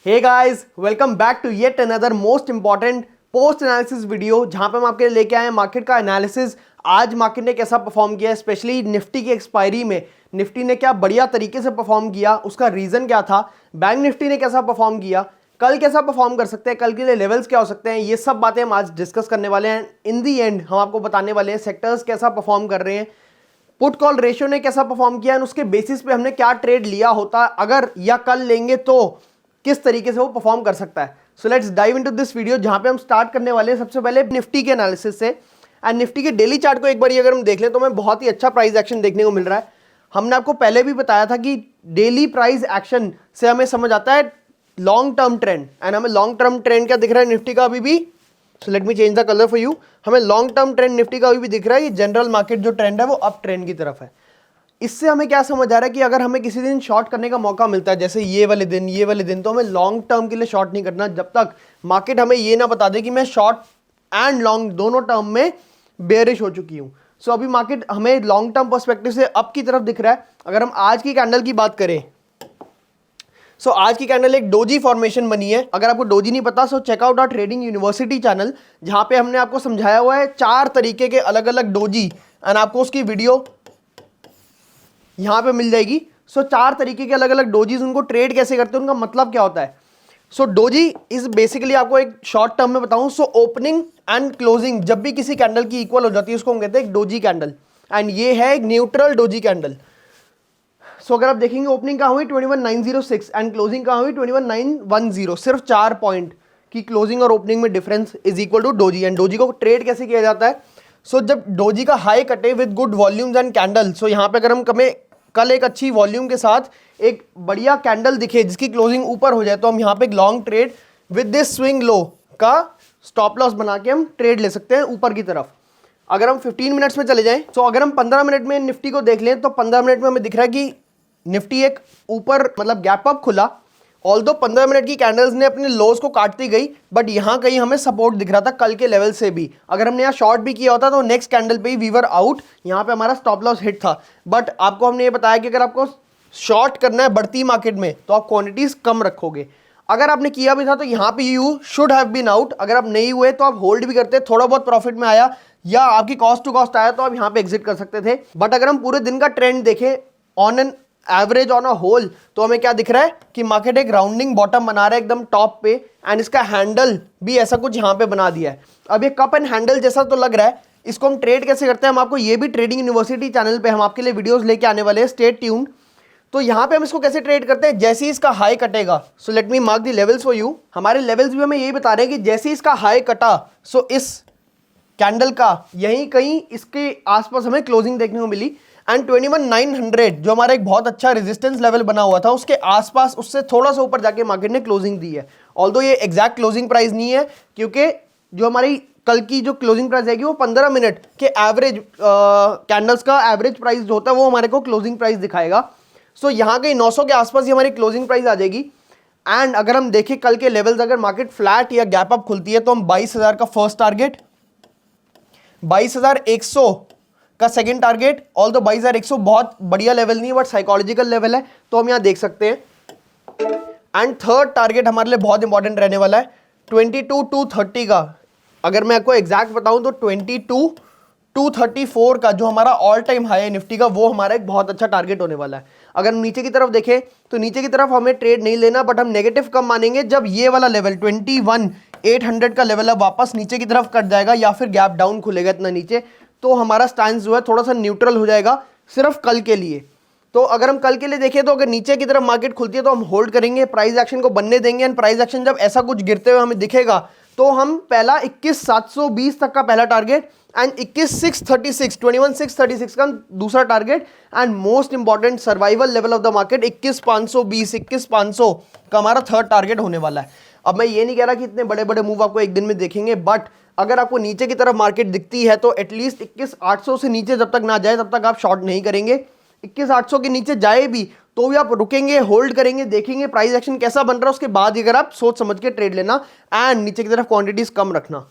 Hey guys, welcome back to yet another most important post analysis video, जहां पे हम आपके लिए लेके आए हैं मार्केट का एनालिसिस। आज मार्केट ने कैसा परफॉर्म किया, स्पेशली निफ्टी की एक्सपायरी में निफ्टी ने क्या बढ़िया तरीके से परफॉर्म किया, उसका रीजन क्या था। बैंक निफ्टी ने कैसा परफॉर्म किया, कल कैसा परफॉर्म कर सकते हैं, कल के लिए लेवल्स क्या हो सकते हैं, ये सब बातें हम आज डिस्कस करने वाले हैं। इन दी एंड हम आपको बताने वाले हैं सेक्टर्स कैसा परफॉर्म कर रहे हैं, पुट कॉल रेशियो ने कैसा परफॉर्म किया, उसके बेसिस पे हमने क्या ट्रेड लिया होता अगर या कल लेंगे तो किस तरीके से वो परफॉर्म कर सकता है। So let's dive into this video, जहां पे हम स्टार्ट करने वाले हैं सबसे पहले निफ्टी के एनालिसिस से। एंड निफ्टी के डेली चार्ट को एक बार अगर हम देख लें तो हमें बहुत ही अच्छा प्राइस एक्शन देखने को मिल रहा है। हमने आपको पहले भी बताया था कि डेली प्राइस एक्शन से हमें समझ आता है लॉन्ग टर्म ट्रेंड, एंड हमें लॉन्ग टर्म ट्रेंड क्या दिख रहा है निफ्टी का अभी भी। So let me change the colour for you. हमें लॉन्ग टर्म ट्रेंड निफ्टी का अभी भी दिख रहा है। ये जनरल मार्केट जो ट्रेंड है वो अप ट्रेंड की तरफ है। इससे हमें क्या समझ आ रहा है कि अगर हमें किसी दिन शॉर्ट करने का मौका मिलता है, जैसे ये वाले दिन, तो हमें लॉन्ग टर्म के लिए शॉर्ट नहीं करना जब तक मार्केट हमें ये ना बता दे कि मैं शॉर्ट एंड लॉन्ग दोनों टर्म में बेयरिश हो चुकी हूं। सो अभी मार्केट हमें लॉन्ग टर्म पर्सपेक्टिव से अप की तरफ दिख रहा है। अगर हम आज की कैंडल की बात करें, सो आज की कैंडल एक डोजी फॉर्मेशन बनी है। अगर आपको डोजी नहीं पता so check out out trading university channel, जहां पे हमने आपको समझाया हुआ है 4 तरीके के अलग अलग डोजी, एंड आपको उसकी वीडियो यहां पे मिल जाएगी। सो 4 तरीके के अलग अलग डोजीज, उनको ट्रेड कैसे करते हैं, उनका मतलब क्या होता है। सो डोजी इज बेसिकली, आपको एक शॉर्ट टर्म में बताऊं, सो ओपनिंग एंड क्लोजिंग जब भी किसी कैंडल की इक्वल हो जाती है उसको हम कहते हैं एक डोजी कैंडल, एंड ये है एक न्यूट्रल डोजी कैंडल। सो अगर आप देखेंगे ओपनिंग कहां हुई 21,906 एंड क्लोजिंग कहां हुई 21,910, सिर्फ 4 पॉइंट की क्लोजिंग और ओपनिंग में difference is equal to doji. And doji को ट्रेड कैसे किया जाता है, सो जब डोजी का हाई कटे with good volumes and candle, so यहां पे अगर हम कल एक अच्छी वॉल्यूम के साथ एक बढ़िया कैंडल दिखे जिसकी क्लोजिंग ऊपर हो जाए, तो हम यहां पे एक long trade with this swing low का स्टॉप लॉस बना के हम ट्रेड ले सकते हैं ऊपर की तरफ। अगर हम 15 मिनट्स में चले जाएं, तो अगर हम 15 मिनट में निफ्टी को देख लें तो 15 मिनट में हमें दिख रहा है कि निफ्टी एक ऊपर मतलब गैप अप खुला, ऑल्दो 15 मिनट की कैंडल्स ने अपने लोज को काटती गई, बट यहां कहीं हमें सपोर्ट दिख रहा था कल के लेवल से भी। अगर हमने यहाँ शॉर्ट भी किया होता तो नेक्स्ट कैंडल पे ही वी वर आउट, यहां पे हमारा स्टॉप लॉस हिट था। बट आपको हमने ये बताया कि अगर आपको शॉर्ट करना है बढ़ती मार्केट में तो आप क्वांटिटीज कम रखोगे। अगर आपने किया भी था तो यहाँ पे you should have been out. अगर आप नहीं हुए तो आप होल्ड भी करते, थोड़ा बहुत प्रॉफिट में आया या आपकी कॉस्ट टू कॉस्ट आया तो आप यहाँ पे एग्जिट कर सकते थे। बट अगर हम पूरे दिन का ट्रेंड देखें on an average on a whole, तो हमें क्या दिख रहा है कि मार्केट एक राउंडिंग बॉटम बना रहा है एकदम टॉप पे, एंड इसका हैंडल भी ऐसा कुछ यहाँ पे बना दिया है। अब ये कप एंड हैंडल जैसा तो लग रहा है। इसको हम ट्रेड कैसे करते हैं, हम आपको ये भी ट्रेडिंग यूनिवर्सिटी चैनल पे हम आपके लिए वीडियोस लेके आने वाले हैं, स्टे ट्यून्ड। तो यहाँ पे हम इसको कैसे ट्रेड करते हैं, जैसे ही इसका हाई कटेगा, so let me mark the levels for you. हमारे लेवल्स भी हमें यही बता रहे हैं कि जैसे ही इसका हाई कटा, सो इस कैंडल का यहीं कहीं इसके आसपास हमें क्लोजिंग देखने को मिली, एंड 21,900 जो हमारा एक बहुत अच्छा रेजिस्टेंस लेवल बना हुआ था उसके आसपास, उससे थोड़ा सा ऊपर जाके मार्केट ने क्लोजिंग दी है। ऑल्दो ये एग्जैक्ट क्लोजिंग प्राइस नहीं है, क्योंकि जो हमारी कल की जो क्लोजिंग प्राइस आएगी वो 15 मिनट के एवरेज कैंडल्स का एवरेज प्राइस जो होता है वो हमारे को क्लोजिंग प्राइस दिखाएगा। सो यहाँ कहीं 900 के आसपास ही हमारी क्लोजिंग प्राइस आ जाएगी। एंड अगर हम देखें कल के लेवल्स, अगर मार्केट फ्लैट या गैप अप खुलती है तो हम 22,000 का फर्स्ट टारगेट, 22,100 का सेकंड टारगेट, ऑल्दो 22,100 बहुत बढ़िया लेवल नहीं है बट साइकोलॉजिकल लेवल है, तो हम यहां देख सकते हैं। एंड थर्ड टारगेट हमारे लिए बहुत इंपॉर्टेंट रहने वाला है 22,230 का। अगर मैं आपको एग्जैक्ट बताऊं तो 22,234 का जो हमारा ऑल टाइम हाई है निफ्टी का, वो हमारा एक बहुत अच्छा टारगेट होने वाला है। अगर हम नीचे की तरफ देखें तो नीचे की तरफ हमें ट्रेड नहीं लेना, बट हम नेगेटिव कम मानेंगे जब ये वाला लेवल 21,800 का लेवल अब वापस नीचे की तरफ कट जाएगा या फिर गैप डाउन खुलेगा इतना नीचे, तो हमारा स्टैंस जो है थोड़ा सा न्यूट्रल हो जाएगा सिर्फ कल के लिए। तो अगर हम कल के लिए देखें तो अगर नीचे की तरफ मार्केट खुलती है तो हम होल्ड करेंगे, प्राइस एक्शन को बनने देंगे, एंड प्राइस एक्शन जब ऐसा कुछ गिरते हुए हमें दिखेगा तो हम पहला 21,720 तक का पहला टारगेट, एंड 21,636 का दूसरा target, and most important survival level of the market 21,520 21,500 का हमारा थर्ड टारगेट होने वाला है। अब मैं ये नहीं कह रहा कि इतने बड़े बड़े मूव आपको एक दिन में देखेंगे, बट अगर आपको नीचे की तरफ मार्केट दिखती है तो एटलीस्ट 21,800 से नीचे जब तक ना जाए तब तक आप शॉर्ट नहीं करेंगे। 21,800 के नीचे जाए भी तो भी आप रुकेंगे, होल्ड करेंगे, देखेंगे प्राइस एक्शन कैसा बन रहा है, उसके बाद अगर आप सोच समझ के ट्रेड लेना, एंड नीचे की तरफ क्वांटिटीज कम रखना।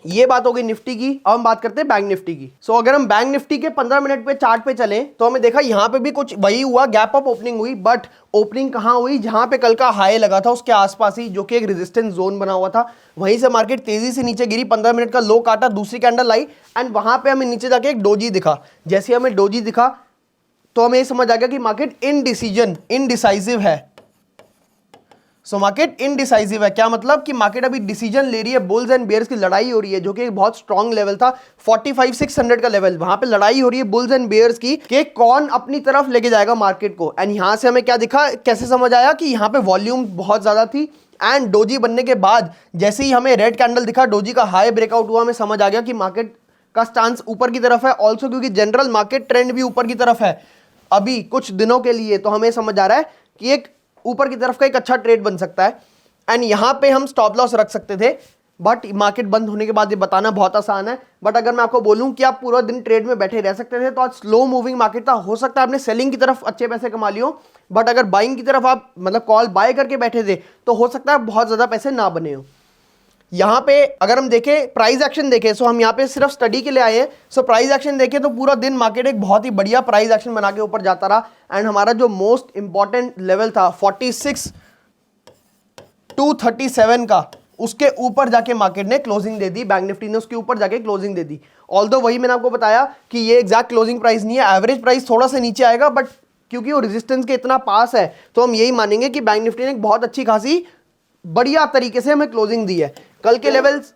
ये बात हो गई निफ्टी की। अब हम बात करते हैं बैंक निफ्टी की। सो अगर हम बैंक निफ्टी के 15 मिनट पे चार्ट पे चलें तो हमें देखा यहां पे भी कुछ वही हुआ, गैप अप ओपनिंग हुई, बट ओपनिंग कहां हुई, जहां पे कल का हाई लगा था उसके आसपास ही, जो कि एक रेजिस्टेंस जोन बना हुआ था। वहीं से मार्केट तेजी से नीचे गिरी, 15 मिनट का लो काटा, दूसरी कैंडल आई एंड वहां पे हमें नीचे जाके एक डोजी दिखा। जैसे हमें डोजी दिखा तो हमें समझ आ गया कि मार्केट इनडिसाइसिव है। सो मार्केट इनडिसाइसिव है, क्या मतलब कि मार्केट अभी डिसीजन ले रही है, बुल्स एंड बेयर्स की लड़ाई हो रही है, जो कि एक बहुत स्ट्रॉन्ग लेवल था 45,600 का लेवल। वहां पे लड़ाई हो रही है बुल्स एंड बेयर्स की कि कौन अपनी तरफ लेके जाएगा मार्केट को। एंड यहां से हमें क्या दिखा, कैसे समझ आया कि यहां पे वॉल्यूम बहुत ज्यादा थी एंड डोजी बनने के बाद जैसे ही हमें रेड कैंडल दिखा, डोजी का हाई ब्रेकआउट हुआ, हमें समझ आ गया कि मार्केट का स्टांस ऊपर की तरफ है। ऑल्सो क्योंकि जनरल मार्केट ट्रेंड भी ऊपर की तरफ है अभी कुछ दिनों के लिए, तो हमें समझ आ रहा है कि एक ऊपर की तरफ का एक अच्छा ट्रेड बन सकता है। एंड यहां पे हम स्टॉप लॉस रख सकते थे, बट मार्केट बंद होने के बाद ये बताना बहुत आसान है। बट अगर मैं आपको बोलूं कि आप पूरा दिन ट्रेड में बैठे रह सकते थे तो आज स्लो मूविंग मार्केट था, हो सकता है आपने सेलिंग की तरफ अच्छे पैसे कमा लियो, बट अगर बाइंग की तरफ आप मतलब कॉल बाय करके बैठे थे तो हो सकता है बहुत ज्यादा पैसे ना बने हो। यहां पे अगर हम देखें प्राइस एक्शन देखें, सो हम यहां पे सिर्फ स्टडी के लिए आए हैं। सो प्राइस एक्शन देखें तो पूरा दिन मार्केट एक बहुत ही बढ़िया प्राइस एक्शन बना के ऊपर जाता रहा एंड हमारा जो मोस्ट इंपॉर्टेंट लेवल था 46,237 का, उसके ऊपर जाके मार्केट ने क्लोजिंग दे दी, बैंक निफ्टी ने उसके ऊपर जाके क्लोजिंग दे दी। ऑल्दो वही मैंने आपको बताया कि ये एग्जैक्ट क्लोजिंग प्राइस नहीं है, एवरेज प्राइस थोड़ा सा नीचे आएगा, बट क्योंकि वो रेजिस्टेंस के इतना पास है तो हम यही मानेंगे कि बैंक निफ्टी ने एक बहुत अच्छी खासी बढ़िया तरीके से हमें क्लोजिंग दी है। कल के लेवल्स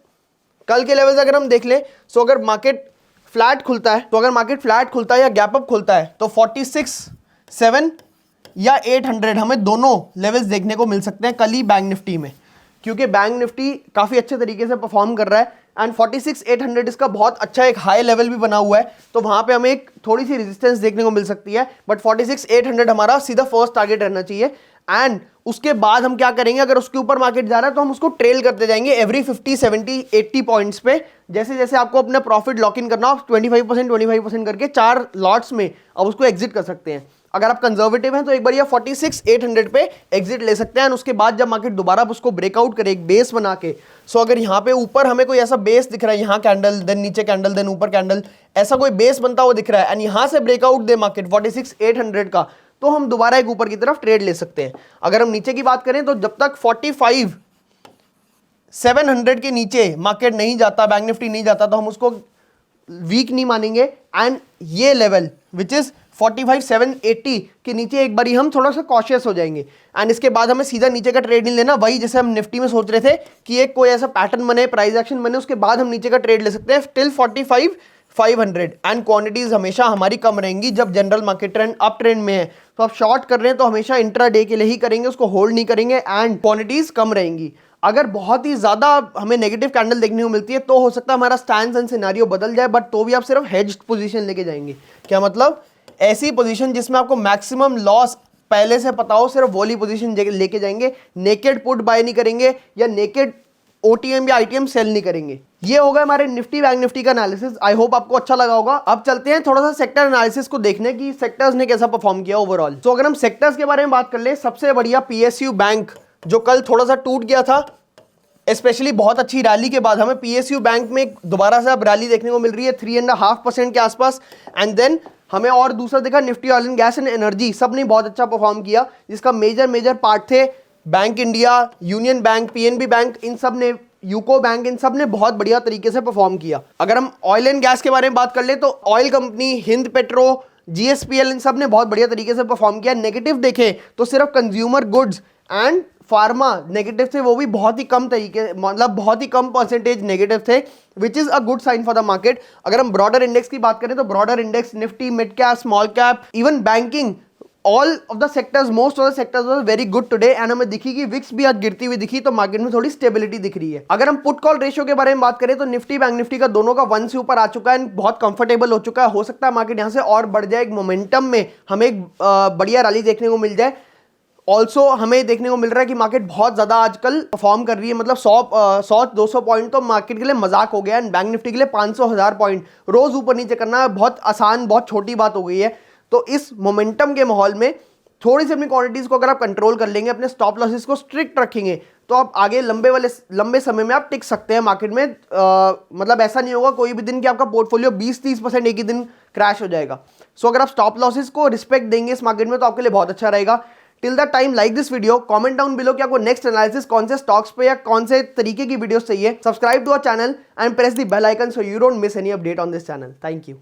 अगर हम देख लें, सो अगर मार्केट फ्लैट खुलता है या गैप अप खुलता है तो 46,700 या 800 हमें दोनों लेवल्स देखने को मिल सकते हैं कल ही बैंक निफ्टी में, क्योंकि बैंक निफ्टी काफी अच्छे तरीके से परफॉर्म कर रहा है एंड 46,800 इसका बहुत अच्छा एक हाई लेवल भी बना हुआ है, तो वहां पे हमें एक थोड़ी सी रेजिस्टेंस देखने को मिल सकती है, बट 46,800 हमारा सीधा फर्स्ट टारगेट रहना चाहिए। एंड उसके बाद हम क्या करेंगे, अगर उसके ऊपर मार्केट जा रहा है तो हम उसको ट्रेल करते जाएंगे एवरी 50, 70, 80 पॉइंट्स पे। जैसे जैसे आपको अपना प्रॉफिट लॉक इन करना हो 25% करके 4 लॉट्स में अब उसको एग्जिट कर सकते हैं। अगर आप कंजर्वेटिव हैं तो एक बार ये 46,800 पे एग्जिट ले सकते हैं। उसके बाद जब मार्केट दोबारा उसको ब्रेकआउट करे एक बेस बना के, सो अगर यहाँ पे ऊपर हमें कोई ऐसा बेस दिख रहा है, यहाँ कैंडल देन नीचे कैंडल देन ऊपर कैंडल, ऐसा कोई बेस बनता हुआ दिख रहा है एंड यहाँ से ब्रेकआउट दे मार्केट 46,800 का, तो हम दोबारा एक ऊपर की तरफ ट्रेड ले सकते हैं। अगर हम नीचे की बात करें तो जब तक 45,700 के नीचे मार्केट नहीं जाता, बैंक निफ्टी नहीं जाता, तो हम उसको वीक नहीं मानेंगे एंड ये लेवल विच इज 45,780 के नीचे एक बारी हम थोड़ा सा कॉशियस हो जाएंगे एंड इसके बाद हमें सीधा नीचे का ट्रेड नहीं लेना। वही जैसे हम निफ्टी में सोच रहे थे कि एक कोई ऐसा पैटर्न बने, प्राइस एक्शन बने, उसके बाद हम नीचे का ट्रेड ले सकते हैं टिल 45,500 एंड क्वांटिटीज हमेशा हमारी कम रहेंगी। जब general market trend up trend में है तो आप शॉर्ट कर रहे हैं तो हमेशा इंट्रा डे के लिए ही करेंगे, उसको होल्ड नहीं करेंगे एंड क्वांटिटीज कम रहेंगी। अगर बहुत ही ज्यादा हमें नेगेटिव कैंडल देखने को मिलती है तो हो सकता है हमारा स्टैंस एंड सिनेरियो बदल जाए, बट तो भी आप सिर्फ हेज्ड पोजीशन लेके जाएंगे। क्या मतलब, ऐसी पोजीशन जिसमें आपको मैक्सिमम लॉस पहले से पता हो, सिर्फ वोली पोजीशन लेके जाएंगे। नेकेड पुट बाय नहीं करेंगे या नेकेड ओटीएम या आईटीएम सेल नहीं करेंगे। ये होगा हमारे निफ्टी बैंक निफ्टी का एनालिसिस। आई होप आपको अच्छा लगा होगा। अब चलते हैं थोड़ा सा सेक्टर एनालिसिस को देखने की सेक्टर्स ने कैसा परफॉर्म किया ओवरऑल। तो अगर हम सेक्टर्स के बारे में बात कर ले, सबसे बढ़िया पीएसयू बैंक जो कल थोड़ा सा टूट गया था, स्पेशली बहुत अच्छी रैली के बाद हमें पीएसयू बैंक में दोबारा से अब रैली देखने को मिल रही है 3.5% के आसपास। एंड देन हमें और दूसरा देखा Nifty oil and gas and energy, सब ने बहुत अच्छा परफॉर्म किया, जिसका मेजर पार्ट थे bank India, union bank, PNB bank, इन सब ने, यूको बैंक, इन सब ने बहुत बढ़िया तरीके से परफॉर्म किया। अगर हम ऑयल एंड गैस के बारे में बात कर ले तो oil company, Hind Petro, GSPL, इन सब ने बहुत बढ़िया तरीके से परफॉर्म किया। नेगेटिव देखें तो सिर्फ consumer goods and pharma negative थे, वो भी बहुत ही कम तरीके, मतलब बहुत ही कम परसेंटेज नेगेटिव थे, which is a good sign for the market. अगर हम ब्रॉडर इंडेक्स की बात करें तो broader index, Nifty, mid cap, small cap, even banking, all of the sectors, most of the sectors was very good today and हमें दिखी कि Vicks भी आज गिरती हुई दिखी, तो मार्केट में थोड़ी स्टेबिलिटी दिख रही है। अगर हम पुट कॉल रेशियो के बारे में बात करें तो निफ्टी बैंक निफ्टी का दोनों का 1 से ऊपर आ चुका है, बहुत कंफर्टेबल हो चुका है। हो सकता है मार्केट यहां से और बढ़ जाए, एक मोमेंटम में हमें एक बढ़िया रैली देखने को मिल जाए। ऑल्सो हमें देखने को मिल रहा है कि मार्केट बहुत ज्यादा आजकल परफॉर्म कर रही है, मतलब 100-200 पॉइंट तो मार्केट के लिए मजाक हो गया है, बैंक निफ्टी के लिए 500,000 पॉइंट रोज ऊपर नीचे करना बहुत आसान, बहुत छोटी बात हो गई है। तो इस मोमेंटम के माहौल में थोड़ी सी अपनी क्वांटिटीज को अगर आप कंट्रोल कर लेंगे, अपने स्टॉप लॉसेस को स्ट्रिक्ट रखेंगे, तो आप आगे लंबे समय में आप टिक सकते हैं मार्केट में। मतलब ऐसा नहीं होगा कोई भी दिन कि आपका पोर्टफोलियो 20-30% एक ही दिन क्रैश हो जाएगा। सो अगर आप स्टॉप लॉसेस को रिस्पेक्ट देंगे इस मार्केट में तो आपके लिए बहुत अच्छा रहेगा। Till the time like this video, comment down below कि आपको नेक्स्ट एनालिसिस कौन से स्टॉक्स पे या कौन से तरीके की वीडियोस चाहिए। Subscribe to our channel and press the bell icon so you don't miss any update on this channel. Thank you.